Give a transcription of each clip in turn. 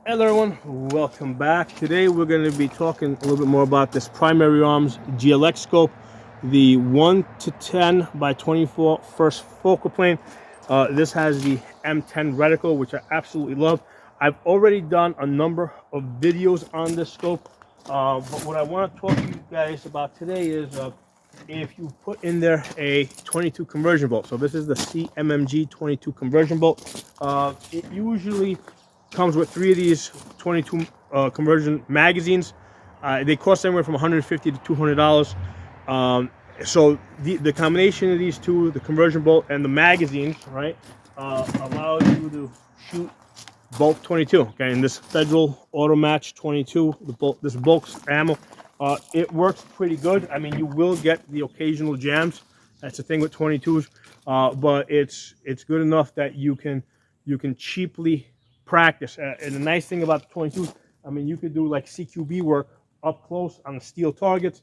Hello everyone, welcome back. Today we're going to be talking a little bit more about this Primary Arms GLX scope, the 1 to 10 by 24 first focal plane. This has the M10 reticle, which I absolutely love. I've already done a number of videos on this scope, but what I want to talk to you guys about today is if you put in there a 22 conversion bolt. So this is the cmmg 22 conversion bolt. It usually comes with 3 of these 22 conversion magazines. They cost anywhere from $150 to $200. So the combination of these two, the conversion bolt and the magazines, right, allows you to shoot both 22. Okay, and this Federal Auto Match 22, this bulk ammo, it works pretty good. I mean, you will get the occasional jams. That's the thing with 22s, but it's good enough that you can cheaply practice. And the nice thing about the 22s, I mean, you could do like CQB work up close on the steel targets,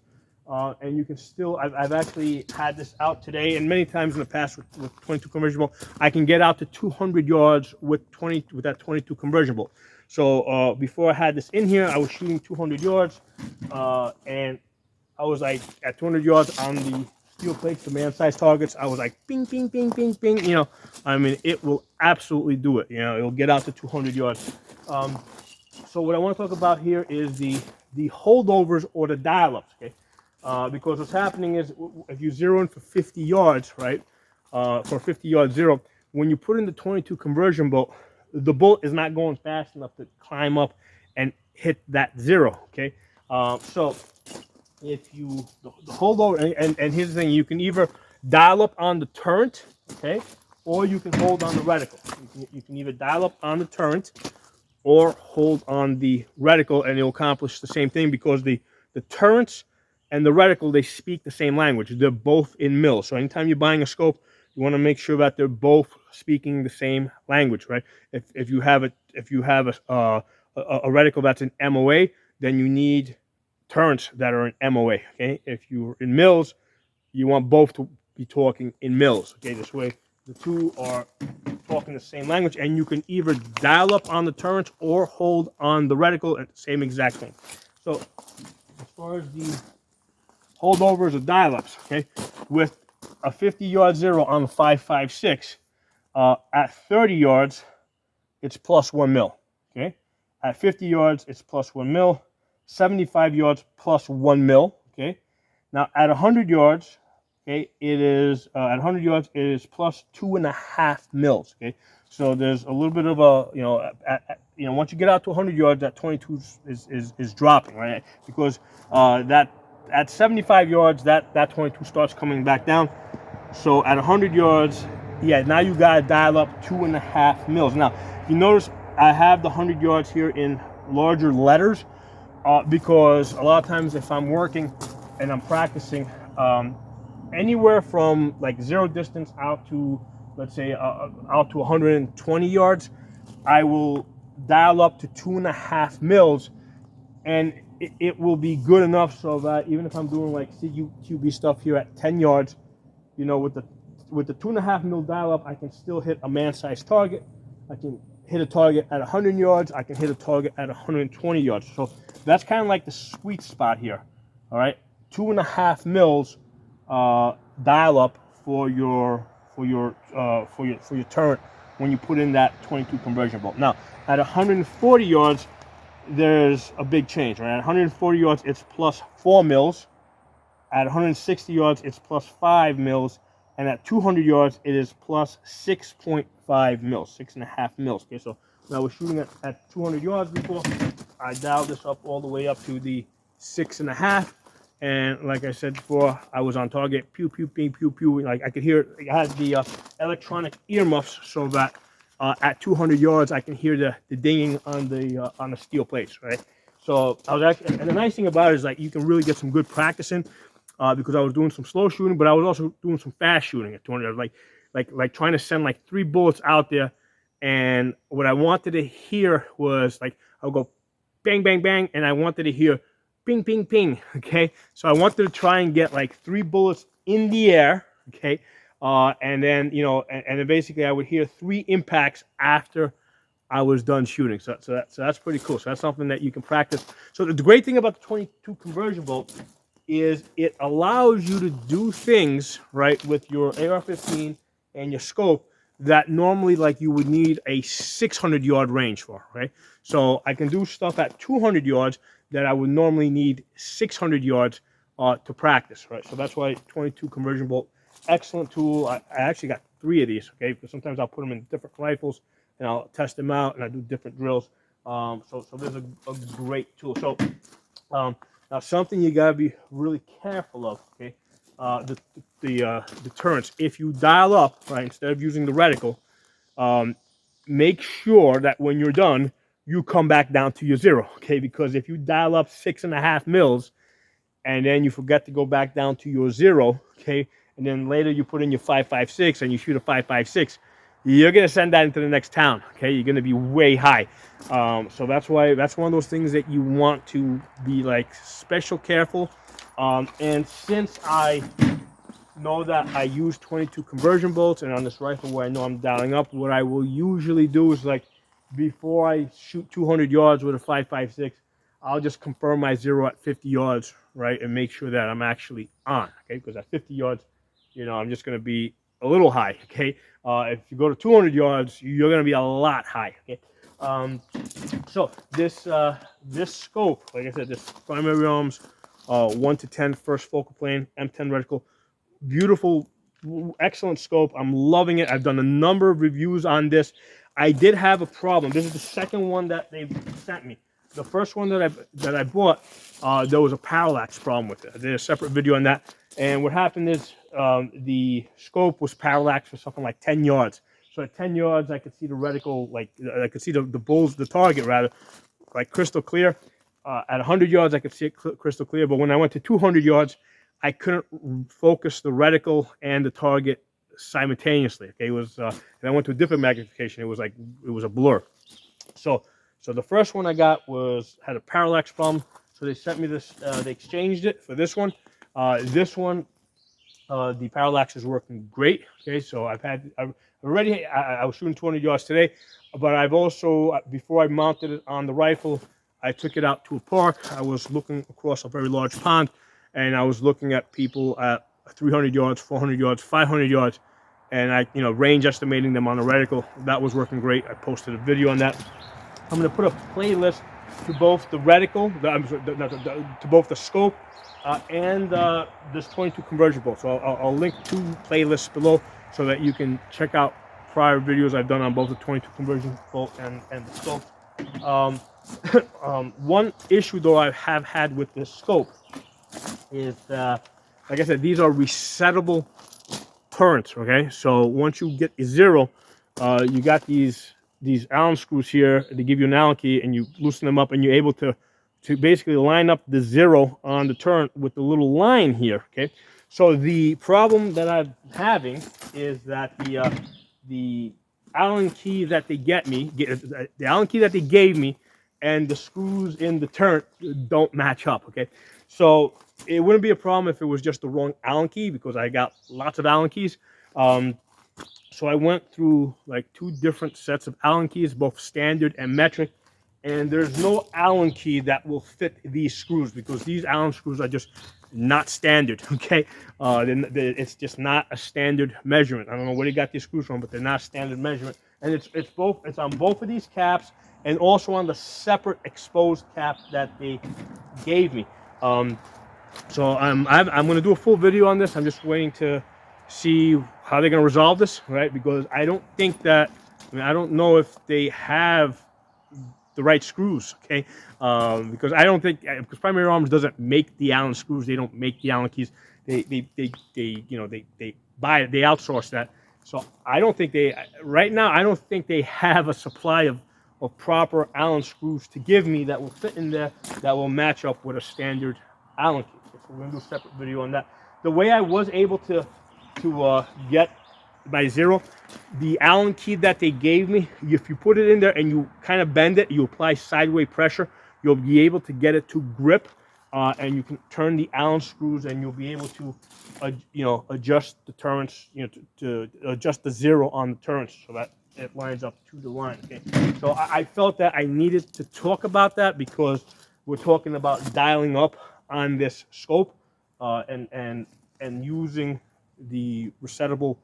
and you can still, I've actually had this out today and many times in the past with 22 conversion bolt. I can get out to 200 yards with that 22 conversion bolt. So before I had this in here, I was shooting 200 yards, and I was like at 200 yards on the steel plates, the man-sized targets. I was like, ping, ping, ping, ping, ping. You know, I mean, it will absolutely do it. You know, it'll get out to 200 yards. So what I want to talk about here is the holdovers or the dial-ups. Okay, because what's happening is if you zero in for 50 yards, right, for 50-yard zero, when you put in the 22 conversion bolt, the bolt is not going fast enough to climb up and hit that zero. Okay, so if you the holdover, and here's the thing, you can either dial up on the turret, okay, or you can hold on the reticle. You can either dial up on the turret or hold on the reticle, and it'll accomplish the same thing, because the turrets and the reticle, they speak the same language. They're both in mils. So anytime you're buying a scope, you want to make sure that they're both speaking the same language, right? If you have a reticle that's an MOA, then you need turrets that are in MOA. Okay, if you're in mils, you want both to be talking in mils. Okay, this way the two are talking the same language, and you can either dial up on the turrets or hold on the reticle at the same exact thing. So as far as the holdovers or dial-ups, okay, with a 50-yard zero on the 5.56, at 30 yards, it's plus 1 mil. Okay, at 50 yards, it's plus 1 mil. 75 yards plus 1 mil. Okay, now at 100 yards, okay, it is at 100 yards it is plus 2.5 mils. Okay, so there's a little bit of a once you get out to 100 yards, that 22 is dropping, right? Because that at 75 yards, that 22 starts coming back down. So at 100 yards, yeah, now you got to dial up 2.5 mils. Now, if you notice, I have the 100 yards here in larger letters, because a lot of times if I'm working and I'm practicing, anywhere from like zero distance out to, let's say, out to 120 yards, I will dial up to 2.5 mils, and it will be good enough so that even if I'm doing like CQB stuff here at 10 yards, you know, with the 2.5 mil dial up, I can still hit a man-sized target. I can hit a target at 100 yards. I can hit a target at 120 yards. So that's kind of like the sweet spot here. All right, 2.5 mils dial up for your turret when you put in that 22 conversion bolt. Now at 140 yards, there's a big change, right? At 140 yards, it's plus 4 mils. At 160 yards, it's plus 5 mils. And at 200 yards, it is plus 6.5 mils, 6.5 mils. Okay, so when I was shooting at 200 yards before, I dialed this up all the way up to the 6.5. And like I said before, I was on target, pew, pew, pew, pew, pew. Like I could hear, I had the electronic earmuffs so that at 200 yards, I can hear the dinging on the steel plates, right? So I was actually, and the nice thing about it is like you can really get some good practice in, because I was doing some slow shooting, but I was also doing some fast shooting at 200 yards, like trying to send like 3 bullets out there. And what I wanted to hear was like, I'll go bang, bang, bang, and I wanted to hear ping, ping, ping. Okay, so I wanted to try and get like 3 bullets in the air. Okay, and then, you know, and then basically I would hear 3 impacts after I was done shooting. So that's pretty cool. So that's something that you can practice. So the great thing about the 22 conversion bolt is it allows you to do things, right, with your AR-15 and your scope that normally like you would need a 600-yard range for, right? So I can do stuff at 200 yards that I would normally need 600 yards to practice, right? So that's why 22 conversion bolt, excellent tool. I actually got 3 of these, okay? Because sometimes I'll put them in different rifles and I'll test them out and I do different drills. So there's a great tool. So now something you gotta be really careful of, okay? The deterrence. If you dial up, right, instead of using the reticle, make sure that when you're done, you come back down to your 0, okay? Because if you dial up 6.5 mils and then you forget to go back down to your 0, okay, and then later you put in your 5.56 and you shoot a 5.56, you're gonna send that into the next town, okay? You're gonna be way high. So that's why that's one of those things that you want to be like special careful. And since I know that I use 22 conversion bolts, and on this rifle where I know I'm dialing up, what I will usually do is like before I shoot 200 yards with a 5.56, I'll just confirm my 0 at 50 yards, right, and make sure that I'm actually on, okay? Because at 50 yards, you know, I'm just going to be a little high, okay? If you go to 200 yards, you're going to be a lot high, okay? So this scope, like I said, this Primary Arms 1-10 first focal plane M10 reticle, beautiful, excellent scope. I'm loving it. I've done a number of reviews on this. I did have a problem. This is the second one that they sent me. The first one that I bought, there was a parallax problem with it. I did a separate video on that. And what happened is the scope was parallax for something like 10 yards. So at 10 yards, I could see the reticle, like I could see the target rather, like crystal clear. At 100 yards, I could see it crystal clear. But when I went to 200 yards, I couldn't focus the reticle and the target simultaneously. Okay, it was, and I went to a different magnification. It was like it was a blur. So the first one I got had a parallax problem. So they sent me this. They exchanged it for this one. This one, the parallax is working great. Okay, so I was shooting 200 yards today, but I've also, before I mounted it on the rifle, I took it out to a park. I was looking across a very large pond, and I was looking at people at 300 yards, 400 yards, 500 yards, and I, range estimating them on the reticle. That was working great. I posted a video on that. I'm going to put a playlist to both the reticle, to both the scope, and this 22 conversion bolt. So I'll link 2 playlists below so that you can check out prior videos I've done on both the 22 conversion bolt and the scope. One issue though I have had with this scope is, like I said, these are resettable turrets. Okay, so once you get 0, you got these Allen screws here. They give you an Allen key, and you loosen them up, and you're able to basically line up the 0 on the turret with the little line here. Okay, so the problem that I'm having is that the Allen key that they the Allen key that they gave me, and the screws in the turret don't match up. Okay, so it wouldn't be a problem if it was just the wrong Allen key, because I got lots of Allen keys. So I went through like 2 different sets of Allen keys, both standard and metric, and there's no Allen key that will fit these screws, because these Allen screws are just not standard. Okay, it's just not a standard measurement. I don't know where they got these screws from, but they're not standard measurement, and it's on both of these caps, and also on the separate exposed cap that they gave me. So I'm going to do a full video on this. I'm just waiting to see how they're going to resolve this, right? Because I don't think that, I don't know if they have the right screws, okay? Because I don't think, because Primary Arms doesn't make the Allen screws. They don't make the Allen keys. They buy it, they outsource that. So I don't think right now, I don't think they have a supply of proper Allen screws to give me that will fit in there, that will match up with a standard Allen key. So we're going to do a separate video on that. The way I was able to get my 0, the Allen key that they gave me, if you put it in there and you kind of bend it, you apply sideways pressure, you'll be able to get it to grip, and you can turn the Allen screws, and you'll be able to adjust the turrets, to adjust the 0 on the turrets, so that it lines up to the line. Okay, so I felt that I needed to talk about that because we're talking about dialing up on this scope and using the resettable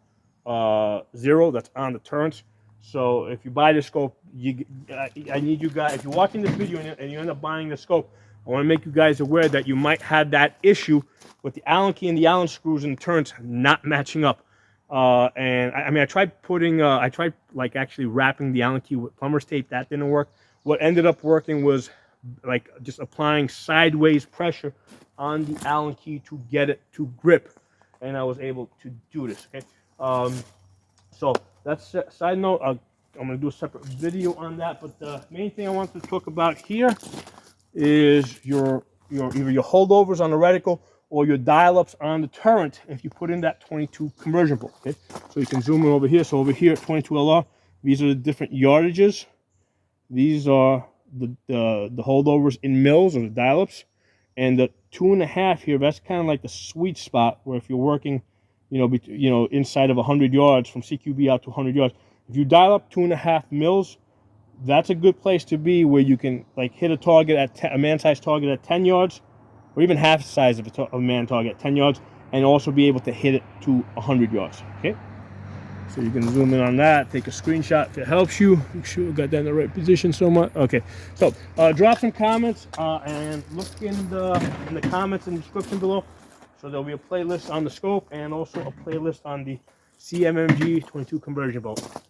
0 that's on the turrets. So if you buy the scope, I need you guys, if you're watching this video and you end up buying the scope, I want to make you guys aware that you might have that issue with the Allen key and the Allen screws and the turrets not matching up. And I mean, I tried putting, I tried like actually wrapping the Allen key with plumber's tape. That didn't work. What ended up working was like just applying sideways pressure on the Allen key to get it to grip. And I was able to do this, okay? So that's a side note. I'm going to do a separate video on that. But the main thing I want to talk about here is your either your holdovers on the reticle or your dial-ups on the turret if you put in that 22 conversion bolt. Okay, so you can zoom in over here. So over here at 22 LR, these are the different yardages. These are the holdovers in mils or the dial-ups, and the 2.5 here. That's kind of like the sweet spot where if you're working, inside of 100 yards from CQB out to 100 yards. If you dial up 2.5 mils, that's a good place to be where you can like hit a target at a man-sized target at 10 yards, or even half the size of a man target at 10 yards, and also be able to hit it to 100 yards. Okay, so you can zoom in on that, take a screenshot if it helps you. Make sure we got that in the right position so much. Okay, so drop some comments and look in the comments and description below. So there'll be a playlist on the scope and also a playlist on the cmmg 22 conversion bolt.